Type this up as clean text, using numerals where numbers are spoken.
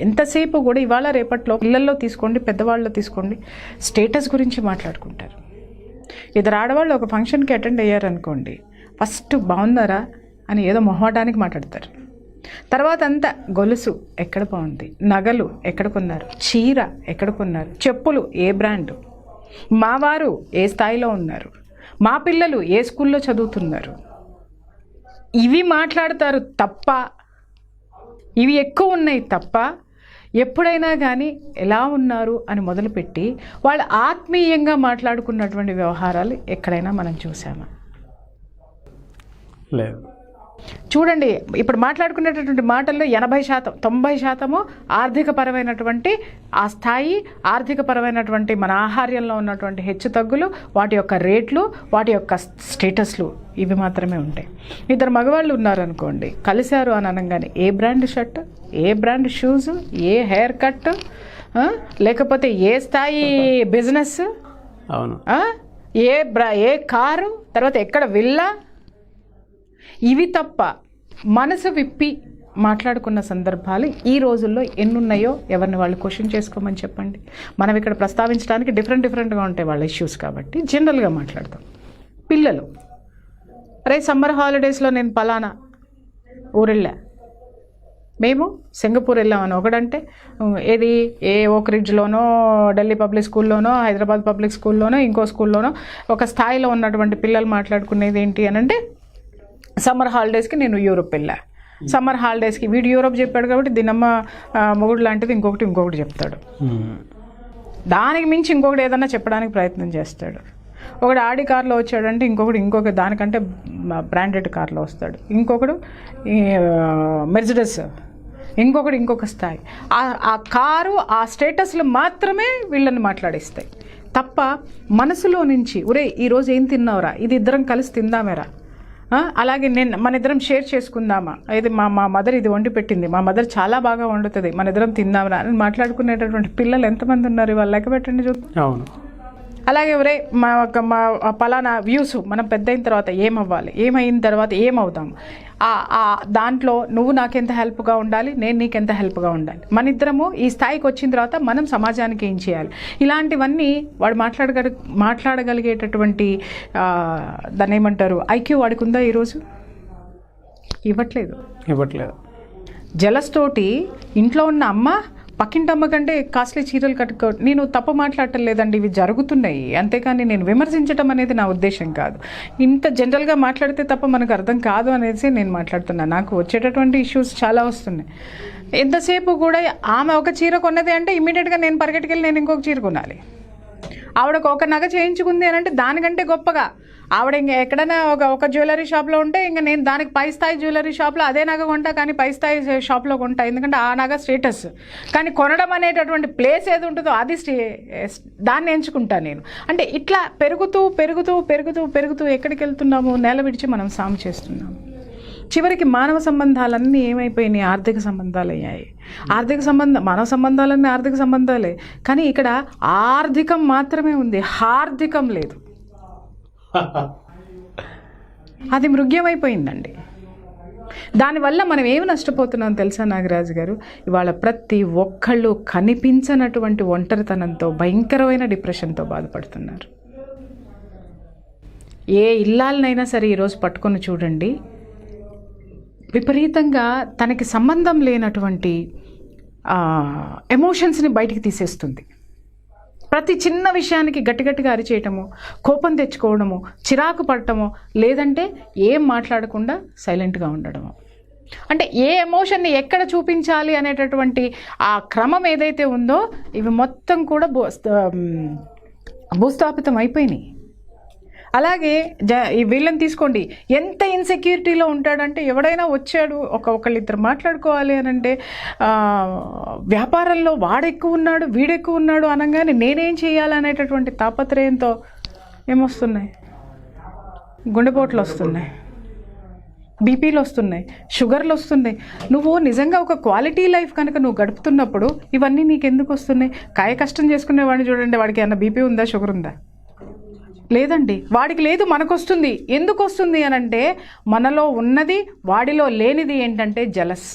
ఎంతసేపు కూడా ఇవాళ రేపట్లో పిల్లల్లో తీసుకోండి, పెద్దవాళ్ళలో తీసుకోండి, స్టేటస్ గురించి మాట్లాడుకుంటారు. ఇద్దరు ఆడవాళ్ళు ఒక ఫంక్షన్కి అటెండ్ అయ్యారనుకోండి, ఫస్ట్ బాగున్నారా అని ఏదో మొహమాటానికి మాట్లాడతారు. తర్వాత అంతా గొలుసు ఎక్కడ బాగుంది, నగలు ఎక్కడ కొన్నారు, చీర ఎక్కడ కొన్నారు, చెప్పులు ఏ బ్రాండు, మా వారు ఏ స్థాయిలో ఉన్నారు, మా పిల్లలు ఏ స్కూల్లో చదువుతున్నారు, ఇవి మాట్లాడతారు తప్ప, ఇవి ఎక్కువ ఉన్నాయి తప్ప ఎప్పుడైనా కానీ ఎలా ఉన్నారు అని మొదలుపెట్టి వాళ్ళు ఆత్మీయంగా మాట్లాడుకున్నటువంటి వ్యవహారాలు ఎక్కడైనా మనం చూసామా? లేదు. చూడండి, ఇప్పుడు మాట్లాడుకునేటటువంటి మాటల్లో 80%, 90% ఆర్థికపరమైనటువంటి ఆ స్థాయి, ఆర్థికపరమైనటువంటి మన ఆహార్యంలో ఉన్నటువంటి హెచ్చు తగ్గులు, వాటి యొక్క రేట్లు, వాటి యొక్క స్టేటస్లు, ఇవి మాత్రమే ఉంటాయి. ఇద్దరు మగవాళ్ళు ఉన్నారనుకోండి, కలిశారు అని అనగానే ఏ బ్రాండ్ షర్ట్, ఏ బ్రాండ్ షూస్, ఏ హెయిర్ కట్, లేకపోతే ఏ స్థాయి బిజినెస్, అవును, ఏ కారు, తర్వాత ఎక్కడ విల్లా, ఇవి తప్ప మనసు విప్పి మాట్లాడుకున్న సందర్భాలు ఈ రోజుల్లో ఎన్నున్నాయో ఎవరిని వాళ్ళు క్వశ్చన్ చేసుకోమని చెప్పండి. మనం ఇక్కడ ప్రస్తావించడానికి డిఫరెంట్గా ఉంటాయి వాళ్ళ ఇష్యూస్ కాబట్టి జనరల్గా మాట్లాడతాం. పిల్లలు, అరే సమ్మర్ హాలిడేస్లో నేను పలానా ఊరెళ్ళా, మేము సింగపూర్ వెళ్ళామని ఒకడంటే, ఏది ఏ ఓక్ రిడ్జ్లోనో, ఢిల్లీ పబ్లిక్ స్కూల్లోనో, హైదరాబాద్ పబ్లిక్ స్కూల్లోనో, ఇంకో స్కూల్లోనో ఒక స్థాయిలో ఉన్నటువంటి పిల్లలు మాట్లాడుకునేది ఏంటి అని అంటే, సమ్మర్ హాలిడేస్కి నేను యూరోప్ వెళ్ళా, సమ్మర్ హాలిడేస్కి వీడు యూరోప్ చెప్పాడు కాబట్టి దీనమ్మ మొగుడు లాంటిది ఇంకొకటి చెప్తాడు. దానికి మించి ఇంకొకటి ఏదన్నా చెప్పడానికి ప్రయత్నం చేస్తాడు. ఒకడు ఆడి కార్లో వచ్చాడంటే ఇంకొక దానికంటే బ్రాండెడ్ కార్లో వస్తాడు, ఇంకొకడు మెర్సిడెస్, ఇంకొక స్థాయి. ఆ కారు, ఆ స్టేటస్లు మాత్రమే వీళ్ళని మాట్లాడిస్తాయి తప్ప మనసులో నుంచి ఒరే ఈరోజు ఏం తిన్నావురా, ఇది ఇద్దరం కలిసి తిందామేరా, అలాగే మన ఇద్దరం షేర్ చేసుకుందామా, అయితే మా మదర్ ఇది వండి పెట్టింది, మా మదర్ చాలా బాగా వండుతుంది, మన ఇద్దరం తిందామరా అని మాట్లాడుకునేటటువంటి పిల్లలు ఎంతమంది ఉన్నారు ఇవాళ లెక్క పెట్టండి చూద్దాం. అవును. అలాగే ఎవరే మా పలానా వ్యూస్ మనం పెద్ద అయిన తర్వాత ఏమవ్వాలి, ఏమైన తర్వాత ఏమవుతాము, దాంట్లో నువ్వు నాకెంత హెల్ప్గా ఉండాలి, నేను నీకెంత హెల్ప్గా ఉండాలి, మన ఇద్దరము ఈ స్థాయికి వచ్చిన తర్వాత మనం సమాజానికి ఏం చేయాలి, ఇలాంటివన్నీ వాడు మాట్లాడగలిగేటటువంటి దాన్ని ఏమంటారు ఐక్యూ వాడికి ఉందా ఈరోజు? ఇవ్వట్లేదు. జలస్తోటి ఇంట్లో ఉన్న అమ్మ పక్కింటమ్మ కంటే కాస్ట్లీ చీరలు కట్టుకో. నేను తప్పు మాట్లాడటం లేదండి, ఇవి జరుగుతున్నాయి, అంతేకాని నేను విమర్శించడం అనేది నా ఉద్దేశం కాదు. ఇంత జనరల్గా మాట్లాడితే తప్ప మనకు అర్థం కాదు అనేసి నేను మాట్లాడుతున్నాను. నాకు వచ్చేటటువంటి ఇష్యూస్ చాలా వస్తున్నాయి. ఎంతసేపు కూడా ఆమె ఒక చీర కొన్నది అంటే ఇమీడియట్గా నేను పరిగెట్టుకెళ్ళి నేను ఇంకొక చీర కొనాలి. ఆవిడకు ఒక నగ చేయించుకుంది అని అంటే దానికంటే గొప్పగా ఆవిడ ఇంకా ఎక్కడైనా ఒక జ్యువెలరీ షాప్లో ఉంటే ఇంకా నేను దానికి పై స్థాయి జ్యువెలరీ షాప్లో అదే నగ కొంటా, కానీ పై స్థాయి షాప్లో కొంటా, ఎందుకంటే ఆ నగ స్టేటస్. కానీ కొనడం అనేటటువంటి ప్లేస్ ఏది ఉంటుందో అది దాన్ని ఎంచుకుంటా నేను. అంటే ఇట్లా పెరుగుతూ ఎక్కడికి వెళ్తున్నాము, నేల విడిచి మనం సాము చేస్తున్నాము. చివరికి మానవ సంబంధాలన్నీ ఏమైపోయినాయి, ఆర్థిక సంబంధాలు అయ్యాయి. మానవ సంబంధాలన్నీ ఆర్థిక సంబంధాలే, కానీ ఇక్కడ ఆర్థికం మాత్రమే ఉంది, హార్దికం లేదు. అది మృగ్యమైపోయిందండి. దానివల్ల మనం ఏమి నష్టపోతున్నాం తెలుసా నాగరాజు గారు? ఇవాళ ప్రతి ఒక్కళ్ళు కనిపించనటువంటి ఒంటరితనంతో, భయంకరమైన డిప్రెషన్తో బాధపడుతున్నారు. ఏ ఇల్లాలనైనా సరే ఈరోజు పట్టుకొని చూడండి, విపరీతంగా తనకి సంబంధం లేనటువంటి ఎమోషన్స్ని బయటికి తీసేస్తుంది. ప్రతి చిన్న విషయానికి గట్టిగా అరిచేయటము, కోపం తెచ్చుకోవడము, చిరాకు పడటము, లేదంటే ఏం మాట్లాడకుండా సైలెంట్గా ఉండడము. అంటే ఏ ఎమోషన్ని ఎక్కడ చూపించాలి అనేటటువంటి ఆ క్రమం ఏదైతే ఉందో ఇవి మొత్తం కూడా భూస్థాపితం అయిపోయినాయి. అలాగే వీళ్ళని తీసుకోండి, ఎంత ఇన్సెక్యూరిటీలో ఉంటాడంటే, ఎవడైనా వచ్చాడు ఒకళ్ళిద్దరు మాట్లాడుకోవాలి అని అంటే వ్యాపారంలో వాడెక్కువ ఉన్నాడు వీడెక్కువ ఉన్నాడు అనగానే నేనేం చేయాలనేటటువంటి తాపత్రయంతో ఏమొస్తున్నాయి, గుండెపోట్లు వస్తున్నాయి, బీపీలు వస్తున్నాయి, షుగర్లు వస్తున్నాయి. నువ్వు నిజంగా ఒక క్వాలిటీ లైఫ్ కనుక నువ్వు గడుపుతున్నప్పుడు ఇవన్నీ నీకు ఎందుకు వస్తున్నాయి? కాయ కష్టం చేసుకునేవాడిని చూడండి, వాడికి ఏమన్నా బీపీ ఉందా, షుగర్ ఉందా? లేదండి, వాడికి లేదు, మనకు వస్తుంది. ఎందుకు వస్తుంది అని అంటే మనలో ఉన్నది వాడిలో లేనిది ఏంటంటే జలస్.